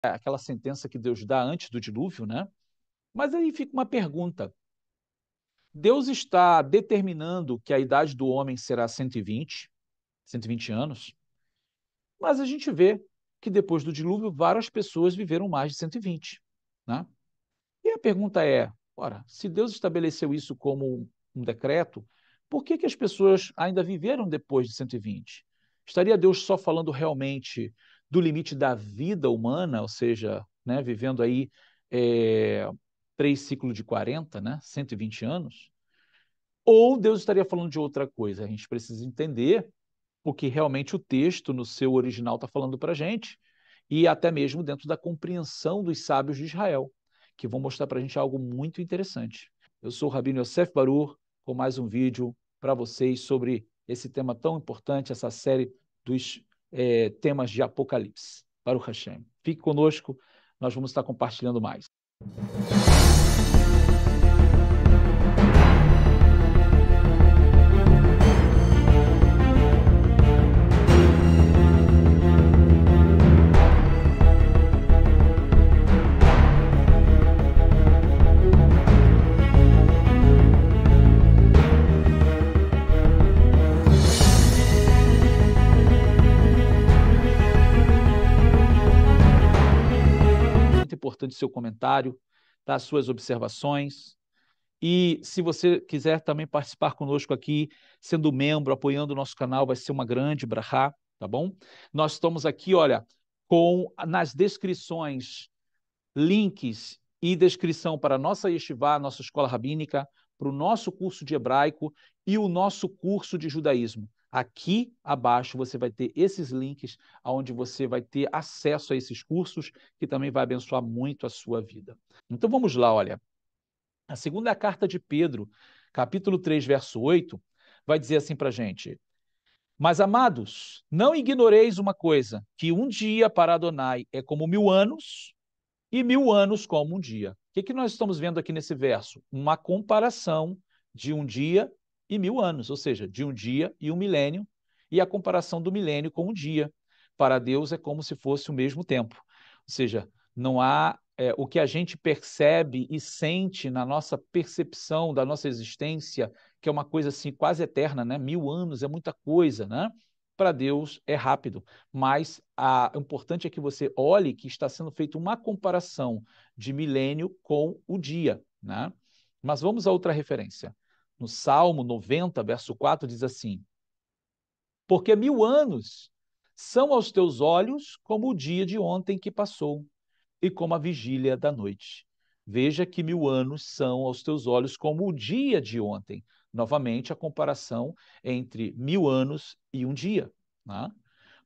aquela sentença que Deus dá antes do dilúvio, né? Mas aí fica uma pergunta. Deus está determinando que a idade do homem será 120 anos, mas a gente vê que depois do dilúvio várias pessoas viveram mais de 120, né? E a pergunta é, ora, se Deus estabeleceu isso como um decreto, por que as pessoas ainda viveram depois de 120? Estaria Deus só falando realmente do limite da vida humana, ou seja, né, vivendo aí 3 ciclos de 40, né, 120 anos? Ou Deus estaria falando de outra coisa? A gente precisa entender o que realmente o texto, no seu original, está falando para a gente, e até mesmo dentro da compreensão dos sábios de Israel, que vão mostrar para a gente algo muito interessante. Eu sou o Rabino Yosef Barur, com mais um vídeo para vocês sobre esse tema tão importante, essa série dos temas de Apocalipse. Baruch Hashem. Fique conosco, nós vamos estar compartilhando mais. Muito importante o seu comentário, tá? As suas observações. E se você quiser também participar conosco aqui, sendo membro, apoiando o nosso canal, vai ser uma grande brachá, tá bom? Nós estamos aqui, olha, com nas descrições links e descrição para a nossa yeshivá, nossa escola rabínica, para o nosso curso de hebraico e o nosso curso de judaísmo. Aqui abaixo você vai ter esses links onde você vai ter acesso a esses cursos, que também vai abençoar muito a sua vida. Então vamos lá, olha. A segunda carta de Pedro, capítulo 3, verso 8, vai dizer assim para a gente: Mas, amados, não ignoreis uma coisa, que um dia para Adonai é como 1000 anos, e 1000 anos como um dia. O que nós estamos vendo aqui nesse verso? Uma comparação de um dia e 1000 anos, ou seja, de um dia e um milênio, e a comparação do milênio com um dia. Para Deus é como se fosse o mesmo tempo. Ou seja, não há o que a gente percebe e sente na nossa percepção da nossa existência, que é uma coisa assim quase eterna, né? 1000 anos é muita coisa, né? Para Deus é rápido, mas o importante é que você olhe que está sendo feita uma comparação de milênio com o dia, né? Mas vamos a outra referência. No Salmo 90, verso 4, diz assim: Porque 1000 anos são aos teus olhos como o dia de ontem que passou, e como a vigília da noite. Veja que 1000 anos são aos teus olhos como o dia de ontem. Novamente, a comparação entre 1000 anos e um dia, né?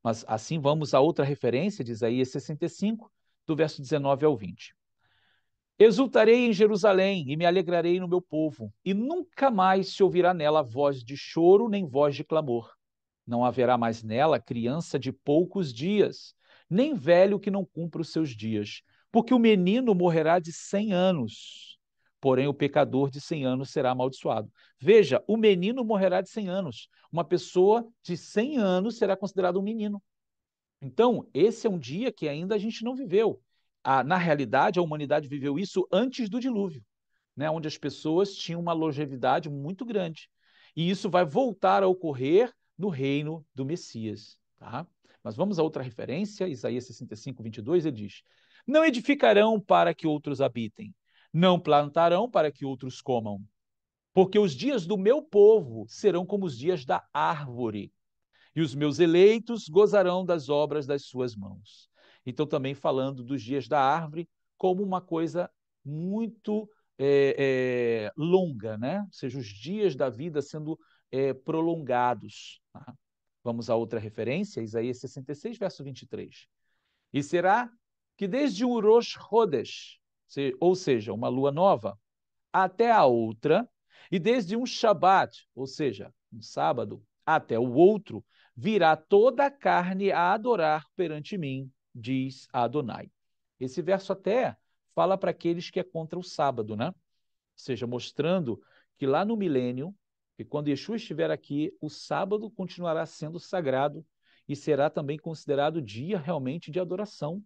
Mas assim vamos a outra referência de Isaías 65, do verso 19 ao 20. Exultarei em Jerusalém e me alegrarei no meu povo, e nunca mais se ouvirá nela voz de choro nem voz de clamor. Não haverá mais nela criança de poucos dias, nem velho que não cumpra os seus dias, porque o menino morrerá de 100 anos, porém o pecador de 100 anos será amaldiçoado. Veja, o menino morrerá de 100 anos. Uma pessoa de 100 anos será considerada um menino. Então, esse é um dia que ainda a gente não viveu. Na realidade, a humanidade viveu isso antes do dilúvio, né, onde as pessoas tinham uma longevidade muito grande. E isso vai voltar a ocorrer no reino do Messias. Tá? Mas vamos a outra referência, Isaías 65, 22, ele diz: Não edificarão para que outros habitem, não plantarão para que outros comam, porque os dias do meu povo serão como os dias da árvore, e os meus eleitos gozarão das obras das suas mãos. Então, também falando dos dias da árvore como uma coisa muito longa, né? Ou seja, os dias da vida sendo prolongados. Tá? Vamos a outra referência, Isaías 66, verso 23. E será que desde o Rosh Chodesh, ou seja, uma lua nova, até a outra, e desde um Shabat, ou seja, um sábado, até o outro, virá toda a carne a adorar perante mim, diz Adonai. Esse verso até fala para aqueles que é contra o sábado, né? Ou seja, mostrando que lá no milênio, que quando Yeshua estiver aqui, o sábado continuará sendo sagrado e será também considerado dia realmente de adoração,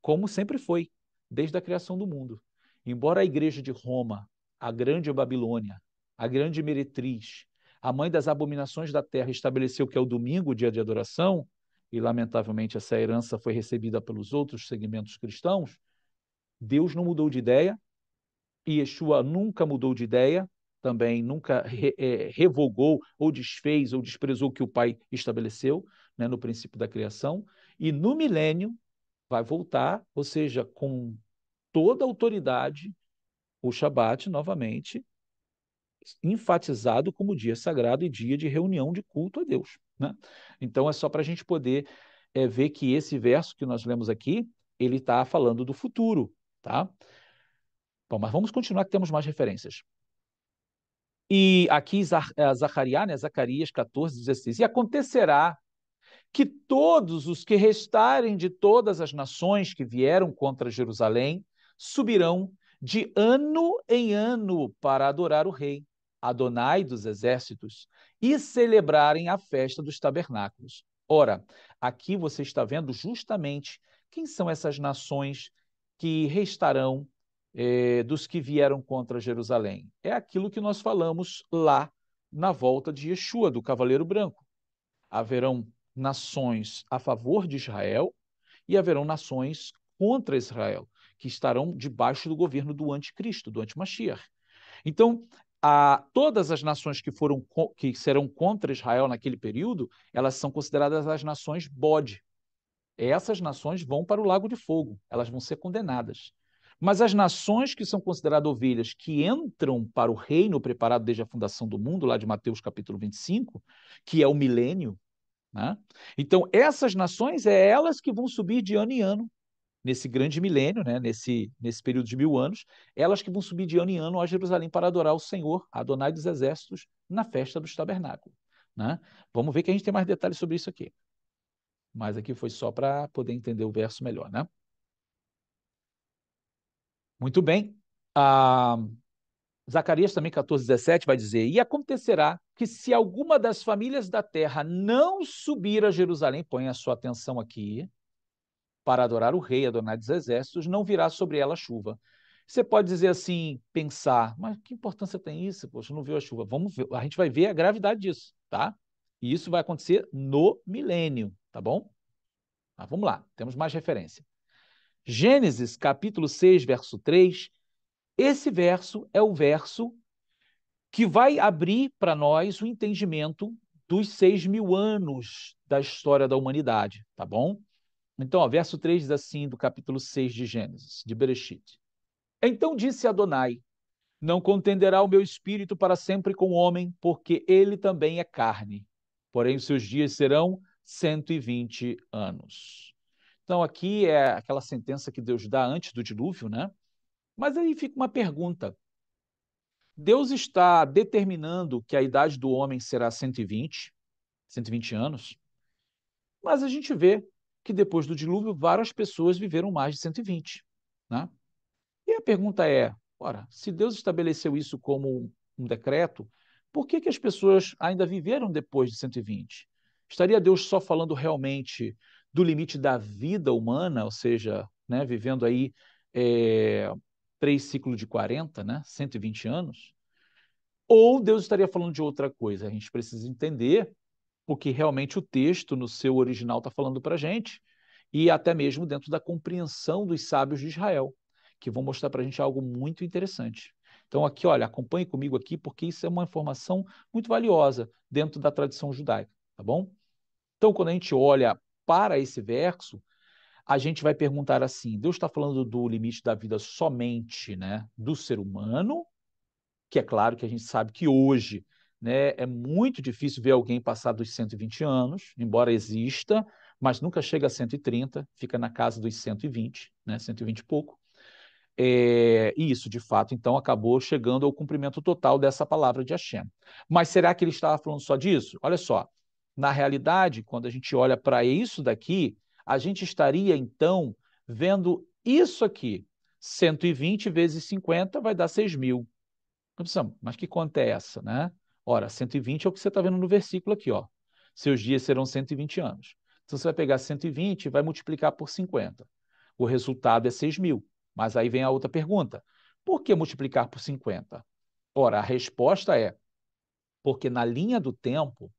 como sempre foi, desde a criação do mundo. Embora a igreja de Roma, a grande Babilônia, a grande meretriz, a mãe das abominações da terra, estabeleceu que é o domingo, o dia de adoração, e lamentavelmente essa herança foi recebida pelos outros segmentos cristãos, Deus não mudou de ideia, e Yeshua nunca mudou de ideia, também nunca revogou ou desfez ou desprezou o que o Pai estabeleceu, né, no princípio da criação, e no milênio vai voltar, ou seja, com toda a autoridade, o Shabat novamente enfatizado como dia sagrado e dia de reunião de culto a Deus, né? Então é só para a gente poder ver que esse verso que nós lemos aqui, ele está falando do futuro, tá? Bom, mas vamos continuar que temos mais referências. E aqui Zacarias, né? Zacarias 14:16. E acontecerá que todos os que restarem de todas as nações que vieram contra Jerusalém subirão de ano em ano para adorar o rei, Adonai dos exércitos, e celebrarem a festa dos tabernáculos. Ora, aqui você está vendo justamente quem são essas nações que restarão dos que vieram contra Jerusalém. É aquilo que nós falamos lá na volta de Yeshua, do Cavaleiro Branco. Haverão nações a favor de Israel e haverão nações contra Israel, que estarão debaixo do governo do anticristo, do antimashiach. Então, todas as nações que serão contra Israel naquele período, elas são consideradas as nações bode. Essas nações vão para o lago de fogo, elas vão ser condenadas. Mas as nações que são consideradas ovelhas, que entram para o reino preparado desde a fundação do mundo, lá de Mateus capítulo 25, que é o milênio, né? Então, essas nações, elas que vão subir de ano em ano, nesse grande milênio, né? nesse período de 1000 anos, elas que vão subir de ano em ano a Jerusalém para adorar o Senhor, Adonai dos Exércitos, na festa dos tabernáculos. Né? Vamos ver que a gente tem mais detalhes sobre isso aqui. Mas aqui foi só para poder entender o verso melhor, né? Muito bem. Zacarias também 14:17 vai dizer: e acontecerá que se alguma das famílias da terra não subir a Jerusalém, põe a sua atenção aqui, para adorar o rei Adonai dos exércitos, não virá sobre ela chuva. Você pode dizer assim, pensar, mas que importância tem isso? Poxa, não viu a chuva. Vamos ver, a gente vai ver a gravidade disso, tá? E isso vai acontecer no milênio, tá bom? Mas vamos lá, temos mais referência. Gênesis, capítulo 6, verso 3. Esse verso é o verso que vai abrir para nós o entendimento dos 6.000 anos da história da humanidade, tá bom? Então, ó, verso 3 diz assim, do capítulo 6 de Gênesis, de Bereshit. Então disse Adonai: não contenderá o meu espírito para sempre com o homem, porque ele também é carne. Porém, os seus dias serão 120 anos. Então, aqui é aquela sentença que Deus dá antes do dilúvio, né? Mas aí fica uma pergunta. Deus está determinando que a idade do homem será 120 anos, mas a gente vê que depois do dilúvio várias pessoas viveram mais de 120, né? E a pergunta é, ora, se Deus estabeleceu isso como um decreto, por que as pessoas ainda viveram depois de 120? Estaria Deus só falando realmente do limite da vida humana, ou seja, né, vivendo aí 3 ciclos de 40, né, 120 anos? Ou Deus estaria falando de outra coisa? A gente precisa entender o que realmente o texto, no seu original, está falando para a gente, e até mesmo dentro da compreensão dos sábios de Israel, que vão mostrar para a gente algo muito interessante. Então, aqui, olha, acompanhe comigo aqui, porque isso é uma informação muito valiosa dentro da tradição judaica, tá bom? Então, quando a gente olha para esse verso, a gente vai perguntar assim: Deus está falando do limite da vida somente, né, do ser humano, que é claro que a gente sabe que hoje, né, é muito difícil ver alguém passar dos 120 anos, embora exista, mas nunca chega a 130, fica na casa dos 120, né, 120 e pouco. E isso, de fato, então, acabou chegando ao cumprimento total dessa palavra de Hashem. Mas será que ele estava falando só disso? Olha só, na realidade, quando a gente olha para isso daqui, a gente estaria, então, vendo isso aqui. 120 vezes 50 vai dar 6.000. Mas que conta é essa, né? Ora, 120 é o que você está vendo no versículo aqui, ó. Seus dias serão 120 anos. Então você vai pegar 120 e vai multiplicar por 50. O resultado é 6.000. Mas aí vem a outra pergunta. Por que multiplicar por 50? Ora, a resposta é porque na linha do tempo,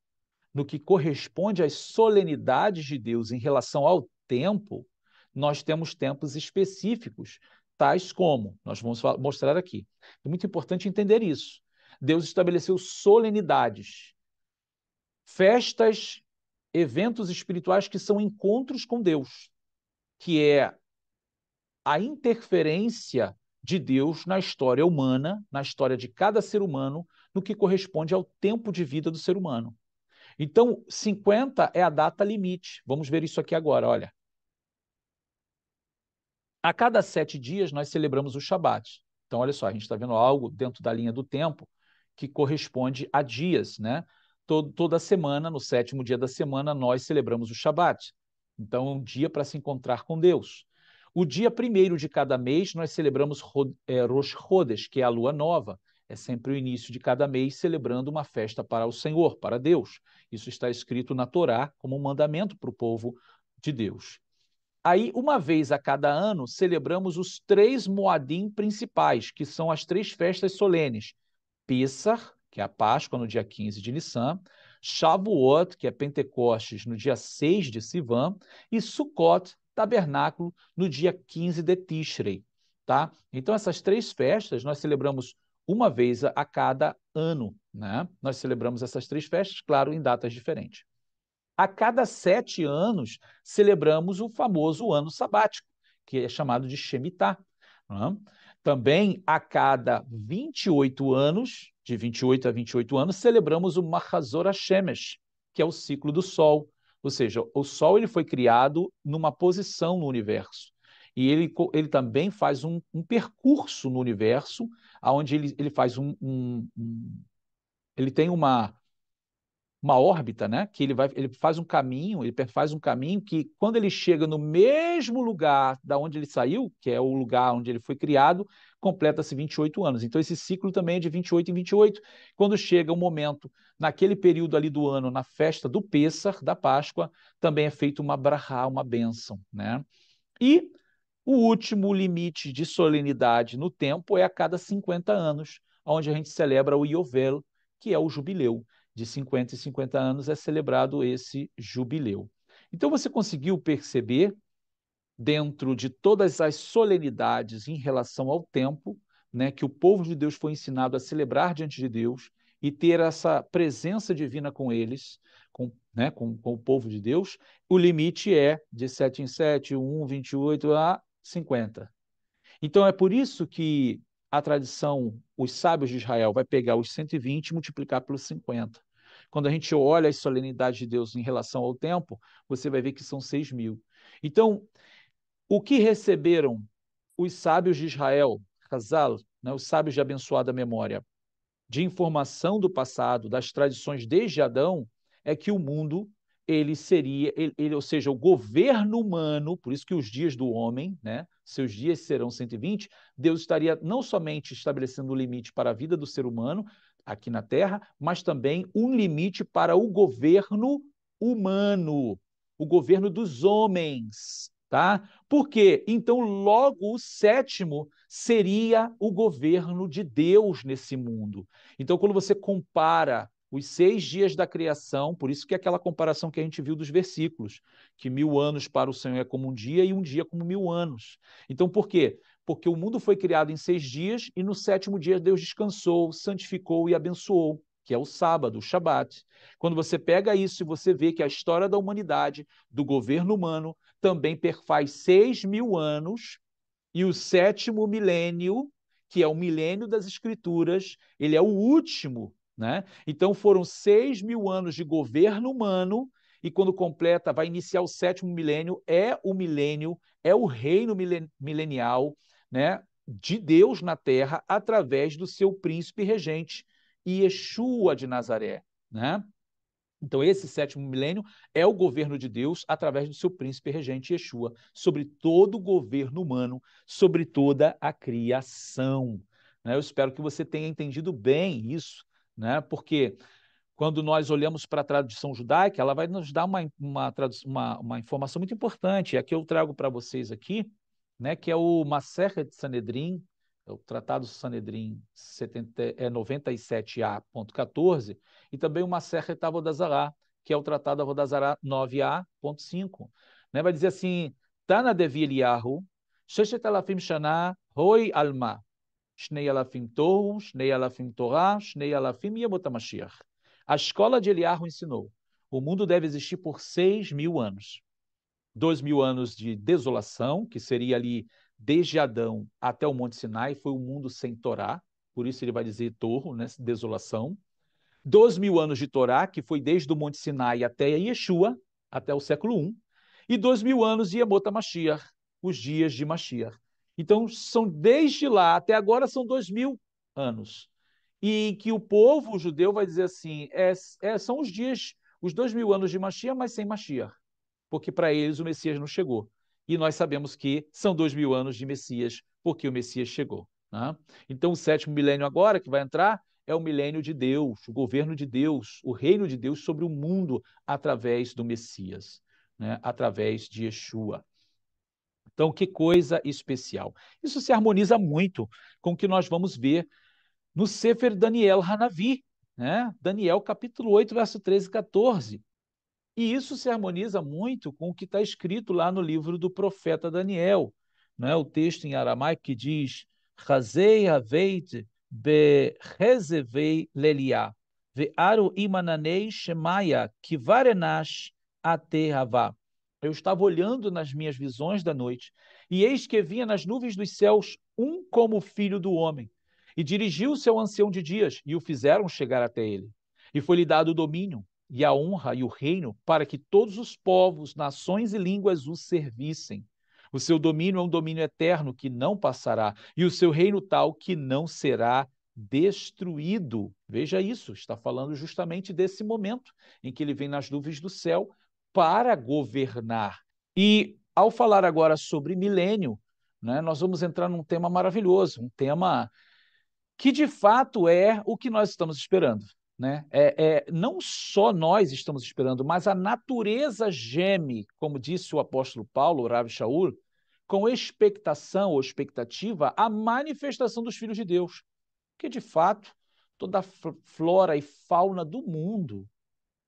no que corresponde às solenidades de Deus em relação ao tempo, nós temos tempos específicos, tais como, nós vamos mostrar aqui. É muito importante entender isso. Deus estabeleceu solenidades, festas, eventos espirituais que são encontros com Deus, que é a interferência de Deus na história humana, na história de cada ser humano, no que corresponde ao tempo de vida do ser humano. Então, 50 é a data limite. Vamos ver isso aqui agora, olha. A cada 7 dias, nós celebramos o Shabat. Então, olha só, a gente está vendo algo dentro da linha do tempo que corresponde a dias, né? Toda semana, no 7º dia da semana, nós celebramos o Shabat. Então, é um dia para se encontrar com Deus. O dia 1º de cada mês, nós celebramos Rosh Chodesh, que é a lua nova. É sempre o início de cada mês celebrando uma festa para o Senhor, para Deus. Isso está escrito na Torá como um mandamento para o povo de Deus. Aí, uma vez a cada ano, celebramos os 3 Moadim principais, que são as 3 festas solenes. Pessah, que é a Páscoa, no dia 15 de Nissan, Shavuot, que é Pentecostes, no dia 6 de Sivan, e Sukkot, tabernáculo, no dia 15 de Tishrei. Tá? Então, essas 3 festas nós celebramos uma vez a cada ano. Né? Nós celebramos essas 3 festas, claro, em datas diferentes. A cada 7 anos, celebramos o famoso ano sabático, que é chamado de Shemitah. Né? Também, a cada 28 anos, de 28 a 28 anos, celebramos o Mahazor HaShemesh, que é o ciclo do Sol. Ou seja, o Sol ele foi criado numa posição no universo. E ele também faz um percurso no universo, onde ele faz ele tem uma órbita, né? Que ele faz um caminho que quando ele chega no mesmo lugar da onde ele saiu, que é o lugar onde ele foi criado, completa-se 28 anos. Então esse ciclo também é de 28 em 28. Quando chega o momento, naquele período ali do ano, na festa do Pêssar, da Páscoa, também é feita uma brachá, uma bênção, né? E o último limite de solenidade no tempo é a cada 50 anos, onde a gente celebra o Yovel, que é o jubileu. De 50 em 50 anos é celebrado esse jubileu. Então você conseguiu perceber, dentro de todas as solenidades em relação ao tempo, né, que o povo de Deus foi ensinado a celebrar diante de Deus e ter essa presença divina com eles, com o povo de Deus, o limite é de 7 em 7, 28 a 50. Então é por isso que a tradição, os sábios de Israel, vai pegar os 120 e multiplicar pelos 50. Quando a gente olha as solenidades de Deus em relação ao tempo, você vai ver que são 6.000. Então, o que receberam os sábios de Israel, Hazal, né, os sábios de abençoada memória, de informação do passado, das tradições desde Adão, é que o mundo ele seria, ou seja, o governo humano, por isso que os dias do homem, né, seus dias serão 120, Deus estaria não somente estabelecendo o limite para a vida do ser humano aqui na Terra, mas também um limite para o governo humano, o governo dos homens, tá? Por quê? Então, logo o 7º seria o governo de Deus nesse mundo. Então, quando você compara os 6 dias da criação, por isso que é aquela comparação que a gente viu dos versículos, que 1.000 anos para o Senhor é como um dia e um dia como 1.000 anos. Então, por quê? Porque o mundo foi criado em 6 dias e no 7º dia Deus descansou, santificou e abençoou, que é o sábado, o Shabat. Quando você pega isso e você vê que a história da humanidade, do governo humano, também perfaz 6.000 anos, e o 7º milênio, que é o milênio das Escrituras, ele é o último, né? Então foram 6.000 anos de governo humano, e quando completa, vai iniciar o 7º milênio, é o milênio, é o reino milenial, né, de Deus na Terra, através do seu príncipe regente, Yeshua de Nazaré, né? Então, esse 7º milênio é o governo de Deus através do seu príncipe regente Yeshua, sobre todo o governo humano, sobre toda a criação. Eu espero que você tenha entendido bem isso, né? Porque quando nós olhamos para a tradição judaica, ela vai nos dar uma informação muito importante. É a que eu trago para vocês aqui, né, que é o Masechet Sanedrin, é o Tratado Sanedrin 97a.14, e também o Masechet Avodah Zarah, que é o Tratado Avodah Zarah 9a.5. Né, vai dizer assim, Tana Devi Eliyahu, Sheshet Alafim Shana, Hoi Alma, Shnei Alafim Tohu, Shnei Alafim Torah, Shnei Alafim Yemot HaMashiach. A escola de Eliyahu ensinou, o mundo deve existir por 6.000 anos. 2.000 anos de desolação, que seria ali desde Adão até o Monte Sinai, foi um mundo sem Torá, por isso ele vai dizer torro, né, desolação. 2.000 anos de Torá, que foi desde o Monte Sinai até Yeshua, até o século I, e 2.000 anos de Yemot HaMashiach, os dias de Mashiach. Então, são desde lá até agora são 2.000 anos. E que o povo judeu vai dizer assim, são os dias, os 2.000 anos de Mashiach, mas sem Mashiach, porque para eles o Messias não chegou. E nós sabemos que são 2.000 anos de Messias, porque o Messias chegou. Né? Então, o 7º milênio agora, que vai entrar, é o milênio de Deus, o governo de Deus, o reino de Deus sobre o mundo através do Messias, né? Através de Yeshua. Então, que coisa especial. Isso se harmoniza muito com o que nós vamos ver no Sefer Daniel Hanavi, né? Daniel capítulo 8, verso 13 e 14. E isso se harmoniza muito com o que está escrito lá no livro do profeta Daniel, né? O texto em aramaico que diz Chazei haveit behezevei lelia, ve'aru imananei shemaya kivarenash atehavá. Eu estava olhando nas minhas visões da noite, e eis que vinha nas nuvens dos céus um como filho do homem, e dirigiu-se ao ancião de dias, e o fizeram chegar até ele. E foi-lhe dado o domínio, e a honra e o reino para que todos os povos, nações e línguas o servissem. O seu domínio é um domínio eterno que não passará, e o seu reino tal que não será destruído. Veja isso, está falando justamente desse momento em que ele vem nas nuvens do céu para governar. E ao falar agora sobre milênio, né, nós vamos entrar num tema maravilhoso, um tema que de fato é o que nós estamos esperando. Né? Não só nós estamos esperando, mas a natureza geme, como disse o apóstolo Paulo, o Rav Shaul, com expectação ou expectativa, a manifestação dos filhos de Deus. Porque, de fato, toda a flora e fauna do mundo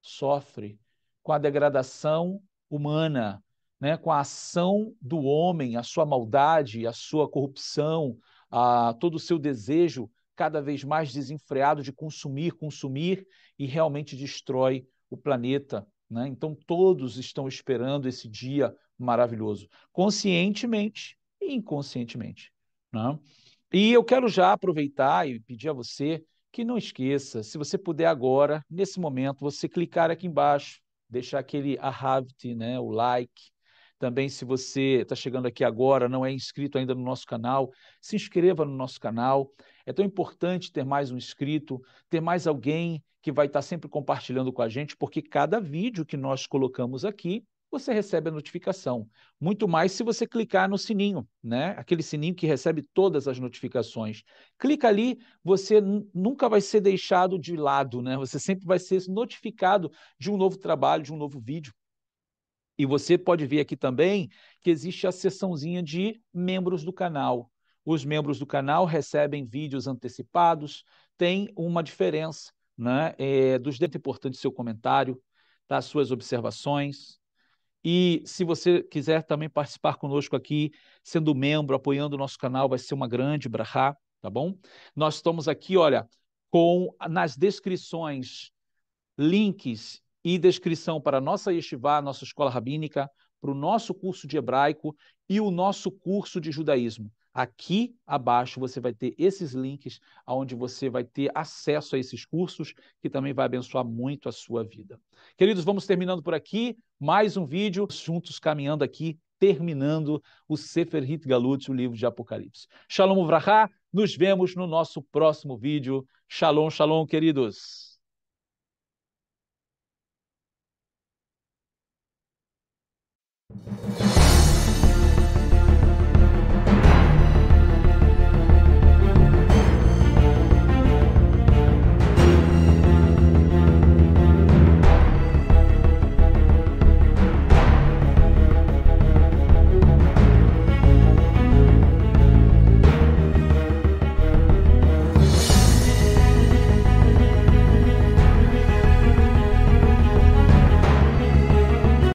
sofre com a degradação humana, né? Com a ação do homem, a sua maldade, a sua corrupção, todo o seu desejo cada vez mais desenfreado de consumir e realmente destrói o planeta. Né? Então, todos estão esperando esse dia maravilhoso, conscientemente e inconscientemente. Né? E eu quero já aproveitar e pedir a você que não esqueça, se você puder agora, nesse momento, você clicar aqui embaixo, deixar aquele ahavte, né, o like. Também, se você está chegando aqui agora, não é inscrito ainda no nosso canal, se inscreva no nosso canal. É tão importante ter mais um inscrito, ter mais alguém que vai estar sempre compartilhando com a gente, porque cada vídeo que nós colocamos aqui, você recebe a notificação. Muito mais se você clicar no sininho, né? Aquele sininho que recebe todas as notificações. Clica ali, você nunca vai ser deixado de lado, né? Você sempre vai ser notificado de um novo trabalho, de um novo vídeo. E você pode ver aqui também que existe a seçãozinha de membros do canal. Os membros do canal recebem vídeos antecipados, tem uma diferença, né? Dos é importante seu comentário, tá? Suas observações. E se você quiser também participar conosco aqui, sendo membro, apoiando o nosso canal, vai ser uma grande brachá, tá bom? Nós estamos aqui, olha, nas descrições links e descrição para a nossa yeshivá, nossa escola rabínica, para o nosso curso de hebraico e o nosso curso de judaísmo. Aqui abaixo você vai ter esses links onde você vai ter acesso a esses cursos que também vai abençoar muito a sua vida. Queridos, vamos terminando por aqui. Mais um vídeo, juntos caminhando aqui, terminando o Sefer Hit Galut, o livro de Apocalipse. Shalom Uvrachá, nos vemos no nosso próximo vídeo. Shalom, shalom, queridos.